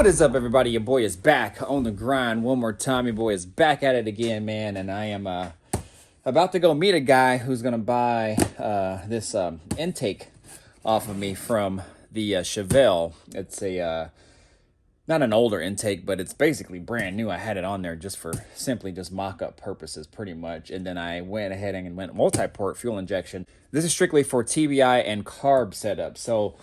What is up, everybody? Your boy is back on the grind one more time. Your boy is back at it again, man, and I am about to go meet a guy who's gonna buy this intake off of me from the Chevelle. It's a not an older intake, but it's basically brand new. I had it on there just for simply just mock-up purposes, pretty much, and then I went ahead and went multi-port fuel injection. This is strictly for TBI and carb setup, so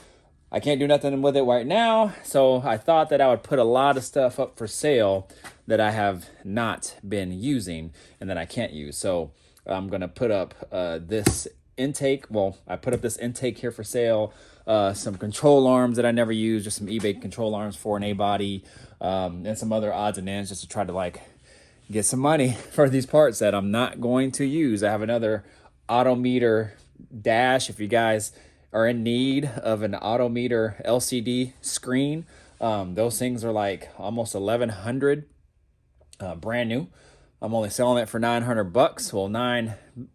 I can't do nothing with it right now, so I thought that I would put a lot of stuff up for sale that I have not been using and that I can't use. So I'm going to put up this intake. Well, I put up this intake here for sale, some control arms that I never use, just some eBay control arms for an A-body, and some other odds and ends just to try to get some money for these parts that I'm not going to use. I have another Autometer dash. If you guys are in need of an Autometer LCD screen, those things are like almost $1,100, brand new. I'm only selling it for $900. Well,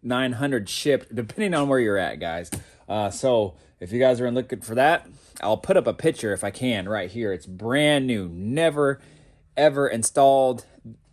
900 shipped, depending on where you're at, guys. So if you guys are looking for that, I'll put up a picture if I can right here. It's brand new, never ever installed.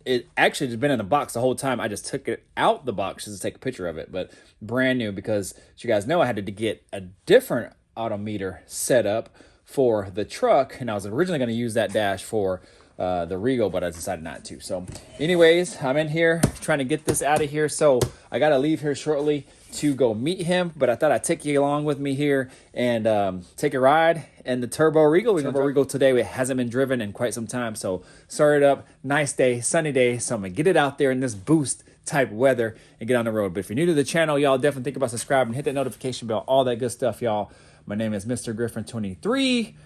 It actually has been in the box the whole time. I just took it out the box just to take a picture of it, but brand new, because as you guys know, I had to get a different Autometer set up for the truck, and I was originally going to use that dash for the Regal, but I decided not to. So anyways, I'm in here trying to get this out of here, so I got to leave here shortly to go meet him, but I thought I'd take you along with me here and take a ride in the Turbo Regal. Turbo Regal today, it hasn't been driven in quite some time, so start it up. Nice day, sunny day, so I'm gonna get it out there in this boost type weather and get on the road. But if you're new to the channel, y'all definitely think about subscribing, hit that notification bell, all that good stuff, y'all. My name is Mr. Griffin 23.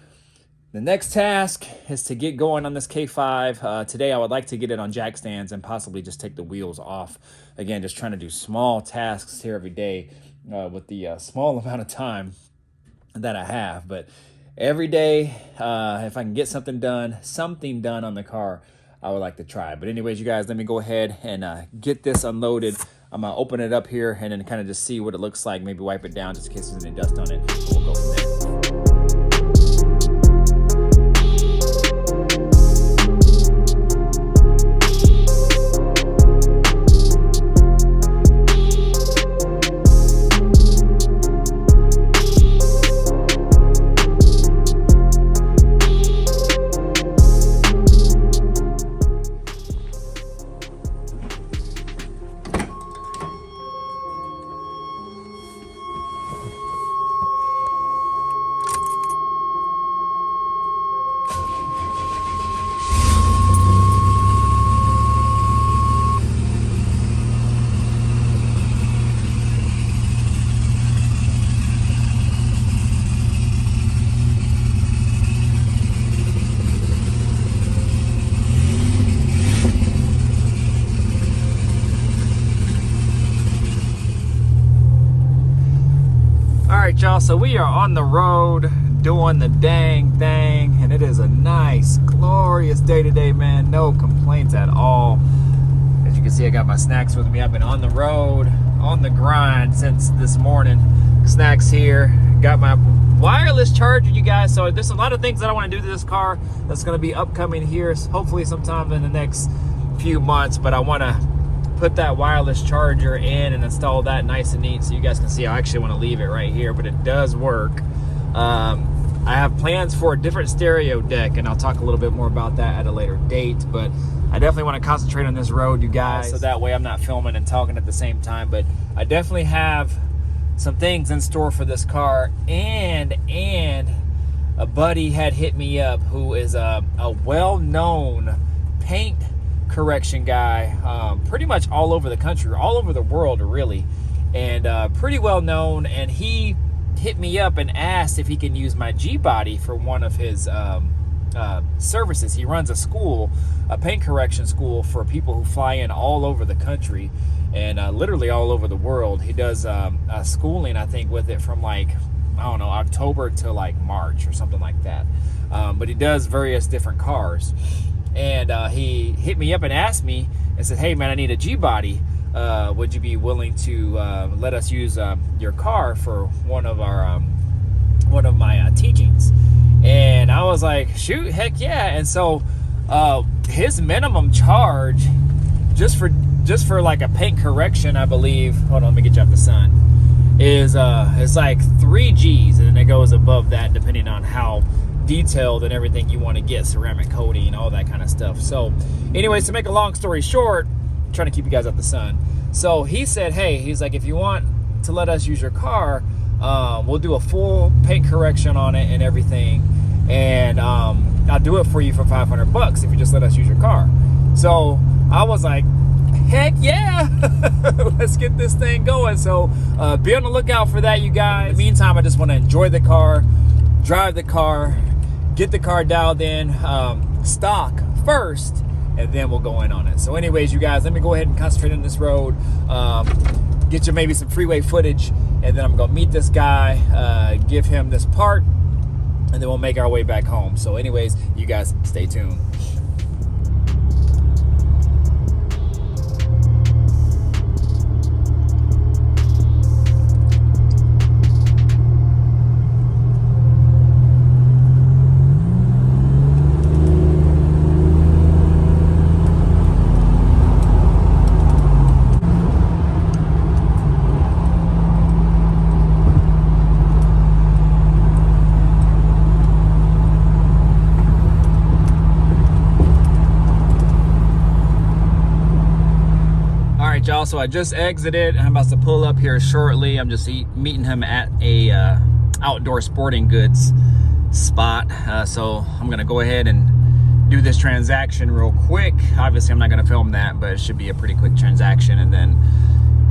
The next task is to get going on this K5. Today, I would like to get it on jack stands and possibly just take the wheels off. Again, just trying to do small tasks here every day with the small amount of time that I have. But every day, if I can get something done on the car, I would like to try. But anyways, you guys, let me go ahead and get this unloaded. I'm going to open it up here and then kind of just see what it looks like. Maybe wipe it down just in case there's any dust on it. We'll go from there. Alright, y'all, so we are on the road doing the dang thing, and it is a nice, glorious day today, man. No complaints at all. As you can see, I got my snacks with me. I've been on the road, on the grind since this morning. Snacks here. Got my wireless charger, you guys. So there's a lot of things that I want to do to this car that's going to be upcoming here, hopefully sometime in the next few months. But I want to put that wireless charger in and install that nice and neat so you guys can see. I actually want to leave it right here, but it does work. I have plans for a different stereo deck, and I'll talk a little bit more about that at a later date, but I definitely want to concentrate on this road, you guys, so that way I'm not filming and talking at the same time. But I definitely have some things in store for this car, and a buddy had hit me up who is a well-known paint correction guy, pretty much all over the country, all over the world really, and pretty well known. And he hit me up and asked if he can use my G-body for one of his services. He runs a school, a paint correction school for people who fly in all over the country and literally all over the world. He does schooling, I think, with it from like, I don't know, October to like March or something like that. But he does various different cars. And he hit me up and asked me and said, hey man, I need a G-body. Would you be willing to let us use your car for one of our teachings, and I was like, shoot, heck yeah. And so his minimum charge just for like a paint correction, I believe, hold on, let me get you out the sun, is it's like 3 G's, and then it goes above that depending on how detailed and everything you want to get, ceramic coating, all that kind of stuff. So anyways, to make a long story short, I'm trying to keep you guys out the sun. So he said, hey, he's like, if you want to let us use your car, we'll do a full paint correction on it and everything, and I'll do it for you for $500 if you just let us use your car. So I was like, heck yeah, let's get this thing going. So be on the lookout for that, you guys. In the meantime, I just want to enjoy the car, drive the car, get the car dialed in, stock first, and then we'll go in on it. So anyways, you guys, let me go ahead and concentrate on this road, get you maybe some freeway footage, and then I'm gonna meet this guy, give him this part, and then we'll make our way back home. So anyways, you guys stay tuned. Y'all, so I just exited. I'm about to pull up here shortly. I'm just meeting him at a outdoor sporting goods spot, so I'm gonna go ahead and do this transaction real quick. Obviously I'm not gonna film that, but it should be a pretty quick transaction, and then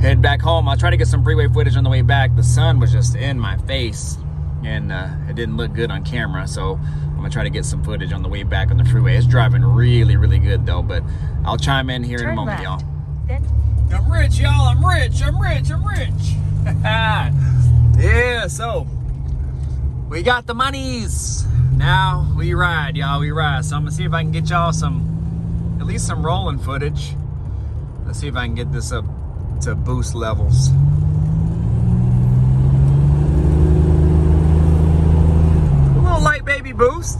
head back home. I'll try to get some freeway footage on the way back. The sun was just in my face, and it didn't look good on camera, so I'm gonna try to get some footage on the way back on the freeway. It's driving really, really good though, but I'll chime in here in a moment, y'all. I'm rich, y'all. I'm rich. Yeah, so we got the monies. Now we ride, y'all. We ride. So I'm gonna see if I can get y'all at least some rolling footage. Let's see if I can get this up to boost levels. A little light baby boost.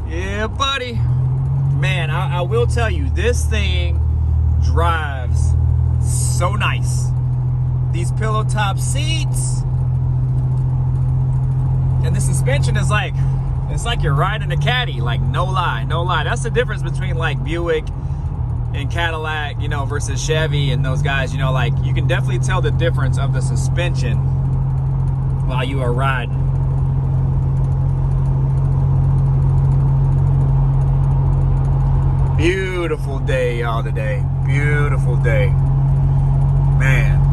Yeah, buddy. Man, I will tell you, this thing drives so nice. These pillow top seats, and the suspension is like, it's like you're riding a caddy, like no lie. That's the difference between like Buick and Cadillac, you know, versus Chevy and those guys, you know, like you can definitely tell the difference of the suspension while you are riding. Beautiful day, y'all, today. Beautiful day. Man.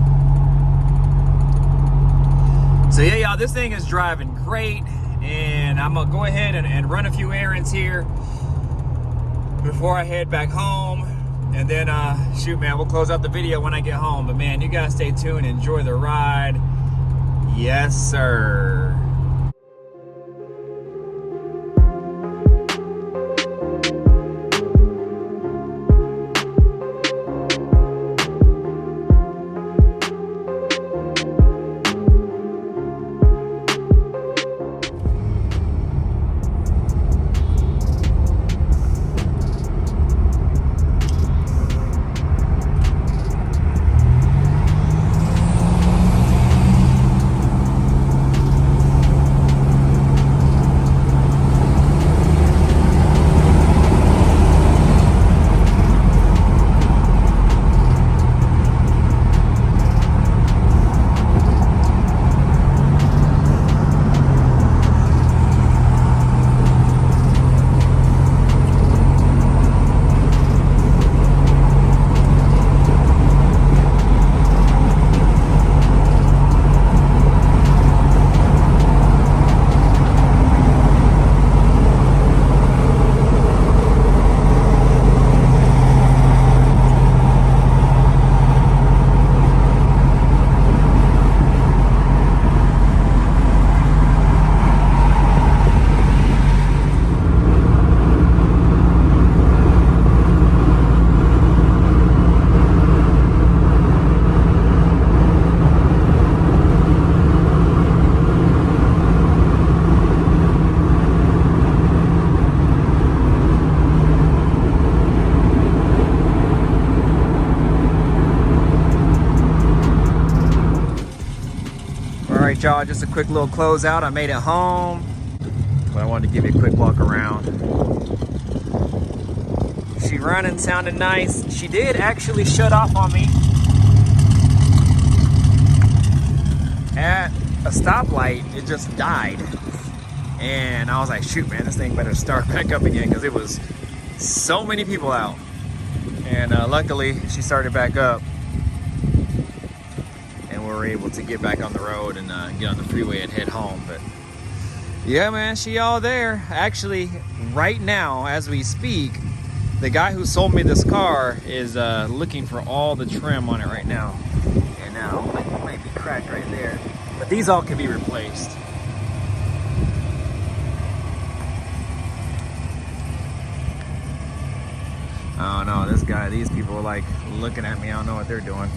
So yeah, y'all, this thing is driving great, and I'm gonna go ahead and run a few errands here before I head back home, and then shoot, man, we'll close out the video when I get home. But man, you guys stay tuned, enjoy the ride. Yes, sir. right, y'all, just a quick little closeout. I made it home, but I wanted to give you a quick walk around. She running, sounded nice. She did actually shut off on me at a stoplight. It just died. And I was like, shoot, man, this thing better start back up again, because it was so many people out. And luckily, she started back up. And we were able to get back on the road and get on the freeway and head home. But yeah, man, she all there. Actually, right now, as we speak, the guy who sold me this car is looking for all the trim on it right now. And now it might be cracked right there. But these all can be replaced. I don't know, these people are like looking at me. I don't know what they're doing.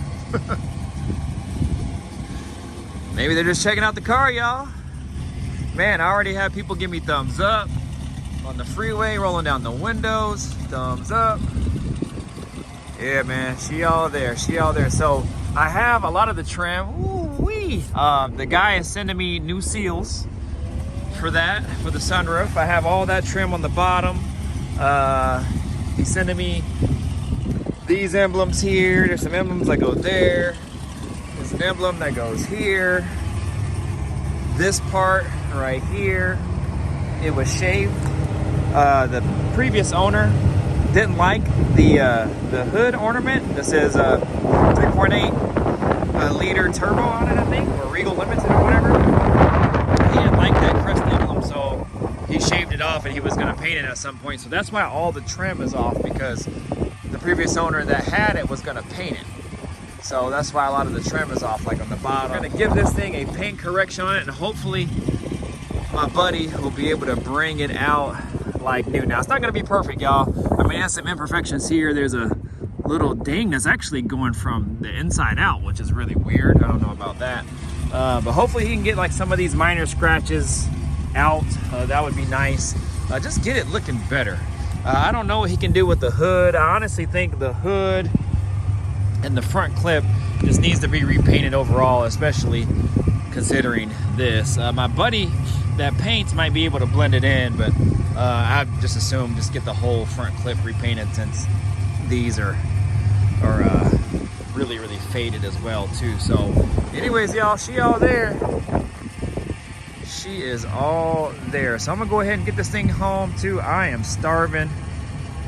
Maybe they're just checking out the car, y'all. Man, I already have people give me thumbs up on the freeway, rolling down the windows, thumbs up. Yeah, man, she all there, she all there. So I have a lot of the trim. Ooh-wee. The guy is sending me new seals for that, for the sunroof. I have all that trim on the bottom. He's sending me these emblems here. There's some emblems that go there. There's an emblem that goes here. This part right here, it was shaved. The previous owner didn't like the hood ornament that says 3.8 liter turbo on it, I think, or Regal Limited or whatever. He didn't like that crest emblem, so he shaved it off and he was going to paint it at some point. So that's why all the trim is off, because the previous owner that had it was going to paint it. So that's why a lot of the trim is off, like on the bottom. I'm going to give this thing a paint correction on it, and hopefully my buddy will be able to bring it out like new. Now, it's not going to be perfect, y'all. I mean, it has some imperfections here. There's a little ding that's actually going from the inside out, which is really weird. I don't know about that. But hopefully he can get like some of these minor scratches out. That would be nice. Just get it looking better. I don't know what he can do with the hood. I honestly think the hood and the front clip just needs to be repainted overall, especially considering this. My buddy that paints might be able to blend it in, but I just assume just get the whole front clip repainted, since these are really, really faded as well too. So anyways, y'all, she all there. She is all there. So I'm gonna go ahead and get this thing home too. I am starving,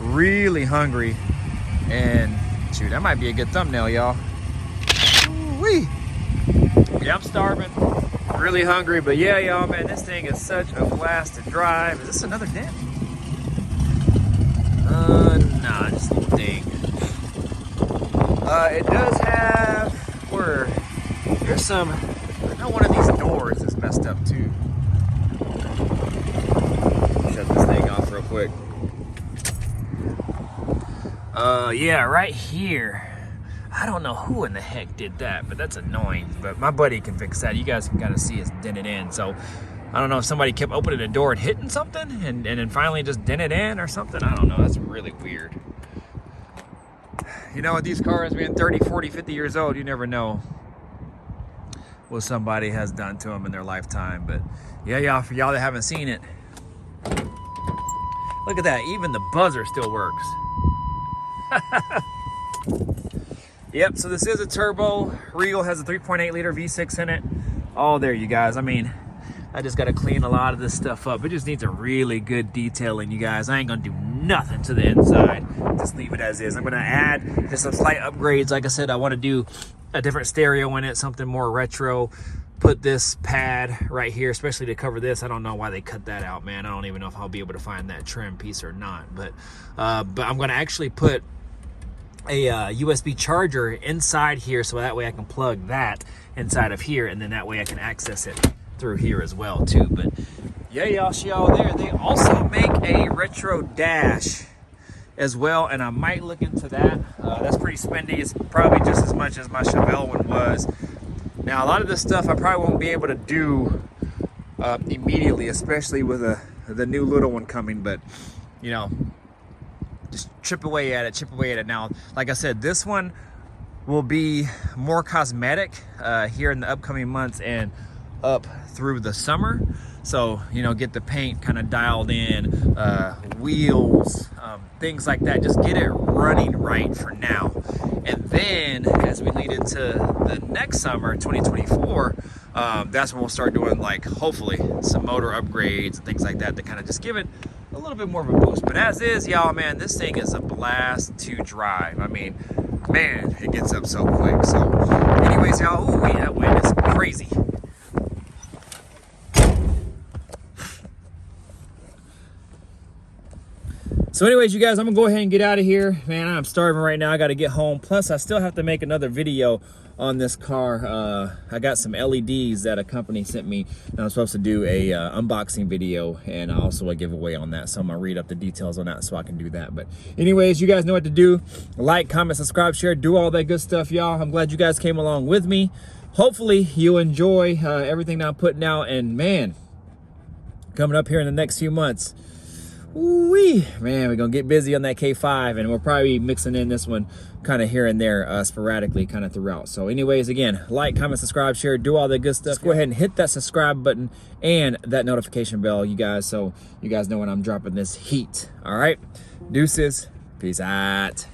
really hungry, and shoot, that might be a good thumbnail, y'all. Wee. Yeah, I'm starving, really hungry, but yeah, y'all, man, this thing is such a blast to drive. Is this another dent? Nah, just a little ding. It does have, there's some, I know one of these doors is messed up too. Shut this thing off real quick. Yeah, right here. I don't know who in the heck did that, but that's annoying. But my buddy can fix that. You guys can kind of see it's dented in. So I don't know if somebody kept opening the door and hitting something and then finally just dented in or something. I don't know. That's really weird. You know, with these cars being 30, 40, 50 years old, you never know what somebody has done to them in their lifetime. But yeah, y'all, for y'all that haven't seen it, look at that. Even the buzzer still works. Yep, so this is a turbo. Regal has a 3.8 liter V6 in it. All there, you guys. I mean, I just got to clean a lot of this stuff up. It just needs a really good detailing, you guys. I ain't going to do nothing to the inside. Just leave it as is. I'm going to add just some slight upgrades. Like I said, I want to do a different stereo in it, something more retro. Put this pad right here, especially to cover this. I don't know why they cut that out, man. I don't even know if I'll be able to find that trim piece or not. But I'm going to actually put a USB charger inside here, so that way I can plug that inside of here, and then that way I can access it through here as well too. But yeah, y'all, she all there. They also make a retro dash as well, and I might look into that. That's pretty spendy. It's probably just as much as my Chevelle one was. Now, a lot of this stuff I probably won't be able to do immediately, especially with the new little one coming, but you know, just chip away at it. Now, like I said, this one will be more cosmetic here in the upcoming months, and up through the summer. So, you know, get the paint kind of dialed in, wheels, things like that. Just get it running right for now. And then as we lead into the next summer, 2024, that's when we'll start doing, like, hopefully some motor upgrades and things like that to kind of just give it a little bit more of a boost. But as is, y'all, man, this thing is a blast to drive. I mean, man, it gets up so quick. So anyways, y'all, ooh, that wind is crazy. So anyways, you guys, I'm gonna go ahead and get out of here. Man, I'm starving right now. I gotta get home. Plus, I still have to make another video on this car. I got some LEDs that a company sent me, and I'm supposed to do a unboxing video and also a giveaway on that. So I'm gonna read up the details on that so I can do that. But anyways, you guys know what to do. Like, comment, subscribe, share, do all that good stuff, y'all. I'm glad you guys came along with me. Hopefully you enjoy everything that I'm putting out. And man, coming up here in the next few months, ooh-wee, man, we're gonna get busy on that K5, and we'll probably be mixing in this one kind of here and there sporadically kind of throughout. So anyways, again, like, comment, subscribe, share, do all that good stuff. Just go ahead and hit that subscribe button and that notification bell, you guys, so you guys know when I'm dropping this heat. All right, deuces, peace out.